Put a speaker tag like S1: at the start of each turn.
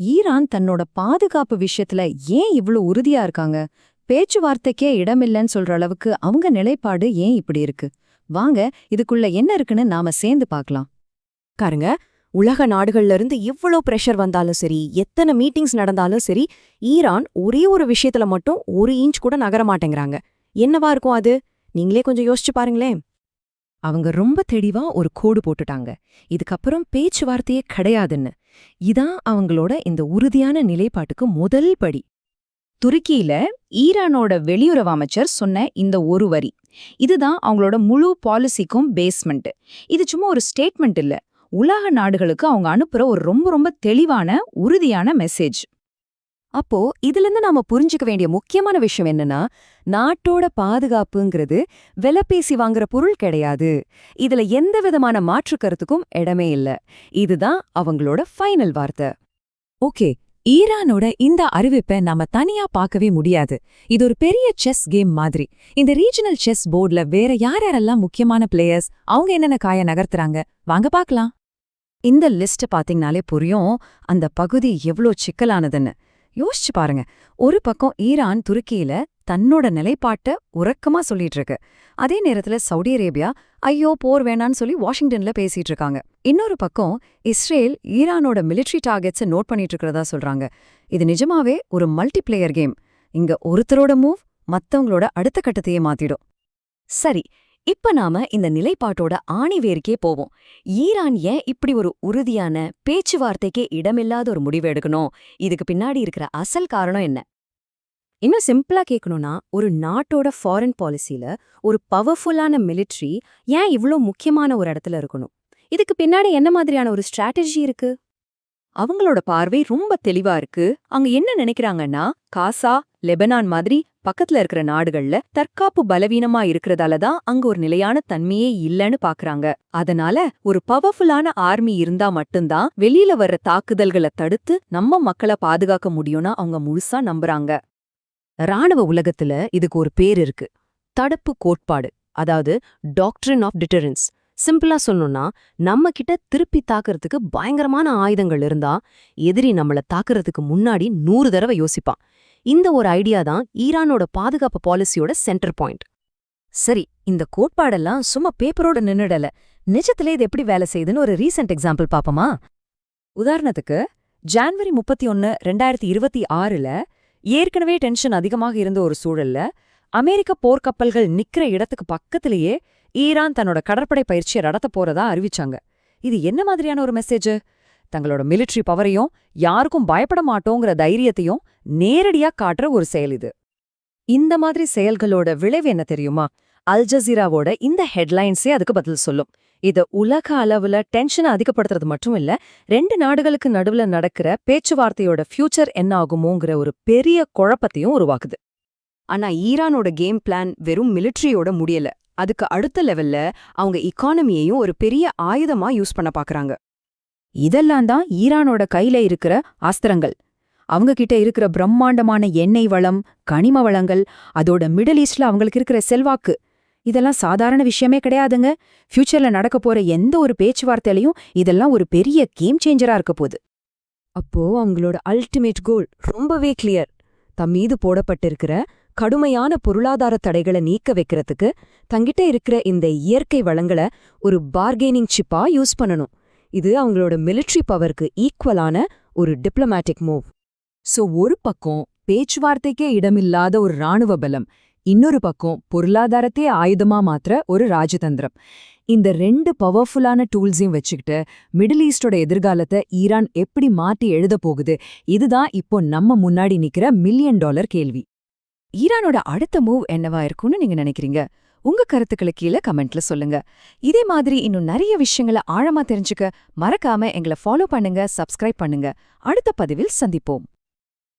S1: Iran தன்னோட பாதுகாப்பு விஷயத்துல ஏன் இவ்ளோ உறுதியா இருக்காங்க? பேச்சுவார்த்தைக்கே இடமில்லன்னு சொல்ற அளவுக்கு அவங்க நிலைப்பாடு ஏன் இப்படி இருக்கு? வாங்க, இதுக்குள்ள என்ன இருக்குன்னு நாம சேர்ந்து பார்க்கலாம்.
S2: காருங்க, உலக நாடுகள்ல இருந்து இவ்ளோ பிரஷர் வந்தாலும் சரி, எத்தனை மீட்டிங்ஸ் நடந்தாலும் சரி, ஈரான் ஒரே ஒரு விஷயத்துல மட்டும் ஒரு இன்ச் கூட நகர மாட்டேங்கிறாங்க. என்னவா இருக்கும் அது? நீங்களே கொஞ்சம் யோசிச்சு பாருங்களேன்.
S1: அவங்க ரொம்ப தெளிவா ஒரு கோடு போட்டுட்டாங்க. இதுக்கப்புறம் பேச்சுவார்த்தையே கிடையாதுன்னு. இதான் அவங்களோட இந்த உறுதியான நிலைப்பாட்டுக்கு முதல் படி. துருக்கியில ஈரானோட வெளியுறவு அமைச்சர் சொன்ன இந்த ஒரு வரி, இதுதான் அவங்களோட முழு பாலிசிக்கும் பேஸ்மெண்ட். இது சும்மா ஒரு ஸ்டேட்மெண்ட் இல்ல, உலக நாடுகளுக்கு அவங்க அனுப்புற ஒரு ரொம்ப ரொம்ப தெளிவான உறுதியான மெசேஜ்.
S2: அப்போ இதிலிருந்து நாம புரிஞ்சுக்க வேண்டிய முக்கியமான விஷயம் என்னன்னா, நாட்டோட பாதுகாப்புங்கிறது விலை பேசி வாங்குற பொருள் கிடையாது. இதுல எந்த விதமான மாற்று கருத்துக்கும் இடமே இல்ல. இதுதான் அவங்களோட ஃபைனல் வார்த்தை.
S3: ஓகே, ஈரானோட இந்த அறிவிப்பை நாம தனியா பார்க்கவே முடியாது. இது ஒரு பெரிய செஸ் கேம் மாதிரி. இந்த ரீஜனல் செஸ் போர்டுல வேற யாரெல்லாம் முக்கியமான பிளேயர்ஸ், அவங்க என்னென்ன காய நகர்த்துறாங்க, வாங்க பார்க்கலாம்.
S2: இந்த லிஸ்ட் பாத்தீங்கனாலே புரியும் அந்த பகுதி எவ்ளோ சிக்கலானதுன்னு. யோசிச்சு பாருங்க, ஒரு பக்கம் ஈரான் துருக்கியில தன்னோட நிலைப்பாட்ட உறக்கமா சொல்லிட்டு இருக்கு. அதே நேரத்துல சவுதி அரேபியா ஐயோ போர் வேணான்னு சொல்லி வாஷிங்டன்ல பேசிட்டு இருக்காங்க. இன்னொரு பக்கம் இஸ்ரேல் ஈரானோட மிலிட்டரி டார்கெட்ஸை நோட் பண்ணிட்டு இருக்கிறதா சொல்றாங்க. இது நிஜமாவே ஒரு மல்டிபிளேயர் கேம். இங்க ஒருத்தரோட மூவ் மத்தவங்களோட அடுத்த கட்டத்தையே மாத்திடும். சரி, இப்ப நாம இந்த நிலைப்பாட்டோட ஆணிவேருக்கே போவோம். ஈரான் ஏன் இப்படி ஒரு உறுதியான பேச்சுவார்த்தைக்கே இடமில்லாத ஒரு முடிவு எடுக்கணும்? இதுக்கு பின்னாடி இருக்கிற அசல் காரணம் என்ன? இன்னும் சிம்பிளா கேட்கணும்னா, ஒரு நாட்டோட ஃபாரின் பாலிசில ஒரு பவர்ஃபுல்லான மிலிட்ரி ஏன் இவ்ளோ முக்கியமான ஒரு இடத்துல இருக்கணும்? இதுக்கு பின்னாடி என்ன மாதிரியான ஒரு ஸ்ட்ராட்டஜி இருக்கு? அவங்களோட பார்வை ரொம்ப தெளிவா இருக்கு. அங்க என்ன நினைக்கிறாங்கன்னா, காசா, லெபனான் மாதிரி பக்கத்துல இருக்கிற நாடுகள்ல தற்காப்பு பலவீனமா இருக்கிறதால தான் அங்க ஒரு நிலையான தன்மையே இல்லன்னு பாக்குறாங்க. அதனால ஒரு பவர்ஃபுல்லான ஆர்மி இருந்தா மட்டும்தான் வெளியில வர்ற தாக்குதல்களை தடுத்து நம்ம மக்களை பாதுகாக்க முடியும்னா அவங்க முழுசா நம்புறாங்க. ராணுவ உலகத்துல இதுக்கு ஒரு பேர் இருக்கு, தடுப்பு கோட்பாடு. அதாவது டாக்ட்ரின் ஆஃப் டிட்டரன்ஸ். சிம்பிளா சொல்லணும்னா, நம்ம கிட்ட திருப்பி தாக்குறதுக்கு பயங்கரமான ஆயுதங்கள் இருந்தா எதிரி நம்மள தாக்குறதுக்கு முன்னாடி 100 தடவை யோசிப்பான். இந்த ஒரு ஐடியா தான் ஈரானோட பாதுகாப்பு பாலிசியோட சென்டர் பாயிண்ட். சரி, இந்த கோட்பாடெல்லாம் சும்மா பேப்பரோட நின்னுடல. நிஜத்திலே இது எப்படி வேலை செய்யுதுன்னு ஒரு ரீசெண்ட் எக்ஸாம்பிள் பாப்போமா? உதாரணத்துக்கு, ஜான்வரி 31, 2026ல ஏற்கனவே டென்ஷன் அதிகமாக இருந்த ஒரு சூழல்ல அமெரிக்க போர்க்கப்பல்கள் நிக்கிற இடத்துக்கு பக்கத்திலேயே ஈரான் தன்னோட கடற்படை பயிற்சியை நடத்த போறதா அறிவிச்சாங்க. இது என்ன மாதிரியான ஒரு மெசேஜ்? தங்களோட மிலிட்டரி பவரையும் யாருக்கும் பயப்பட மாட்டோங்கிற தைரியத்தையும் நேரடியா காட்டுற ஒரு செயல் இது. இந்த மாதிரி செயல்களோட விளைவு என்ன தெரியுமா? அல் ஜசீராவோட இந்த ஹெட்லைன்ஸே அதுக்கு பதில் சொல்லும். இது உலக அளவுல டென்ஷனை அதிகப்படுத்துறது மட்டும் இல்ல, 2 நாடுகளுக்கு நடுவுல நடக்கிற பேச்சுவார்த்தையோட ஃபியூச்சர் என்ன ஆகுமோங்கிற ஒரு பெரிய குழப்பத்தையும் உருவாக்குது. ஆனா ஈரானோட கேம் பிளான் வெறும் மிலிட்டரியோட முடியல. அதுக்கு அடுத்த லெவல்ல அவங்க இக்கானமியையும் ஒரு பெரிய ஆயுதமா யூஸ் பண்ண பாக்குறாங்க. இதெல்லாம் தான் ஈரானோட கையில இருக்கிற அஸ்திரங்கள். அவங்க கிட்ட இருக்கிற பிரம்மாண்டமான எண்ணெய் வளம், கனிம வளங்கள், அதோட மிடில் ஈஸ்ட்ல அவங்களுக்கு இருக்கிற செல்வாக்கு, இதெல்லாம் சாதாரண விஷயமே கிடையாதுங்க. ஃபியூச்சர்ல நடக்க போற எந்த ஒரு பேச்சுவார்த்தையிலையும் இதெல்லாம் ஒரு பெரிய கேம் சேஞ்சரா இருக்க போகுது. அப்போ அவங்களோட அல்டிமேட் கோல் ரொம்பவே கிளியர். தம் மீது போடப்பட்டிருக்கிற கடுமையான பொருளாதார தடைகளை நீக்க வைக்கிறதுக்கு தங்கிட்ட இருக்கிற இந்த இயற்கை வளங்களை ஒரு பார்கெனிங் சிப்பா யூஸ் பண்ணணும். இது அவங்களோட மிலிட்டரி பவருக்கு ஈக்குவலான ஒரு டிப்ளமேட்டிக் மூவ். சோ ஒரு பக்கம் பேச்சுவார்த்தைக்கே இடமில்லாத ஒரு ராணுவ பலம், இன்னொரு பக்கம் பொருளாதாரத்தையே ஆயுதமா மாத்திர ஒரு ராஜதந்திரம். இந்த 2 பவர்ஃபுல்லான டூல்ஸையும் வச்சுக்கிட்டு மிடில் ஈஸ்டோட எதிர்காலத்தை ஈரான் எப்படி மாற்றி எழுத போகுது, இதுதான் இப்போ நம்ம முன்னாடி நிக்கிற $1 மில்லியன் கேள்வி. ஈரானோட அடுத்த மூவ் என்னவா இருக்கும்னு நீங்க நினைக்கிறீங்க? உங்க கருத்துக்களை கீழே கமெண்ட்ல சொல்லுங்க. இதே மாதிரி இன்னும் நிறைய விஷயங்களை ஆழமா தெரிஞ்சுக்க மறக்காம எங்களை ஃபாலோ பண்ணுங்க, சப்ஸ்கிரைப் பண்ணுங்க. அடுத்த பதிவில் சந்திப்போம்.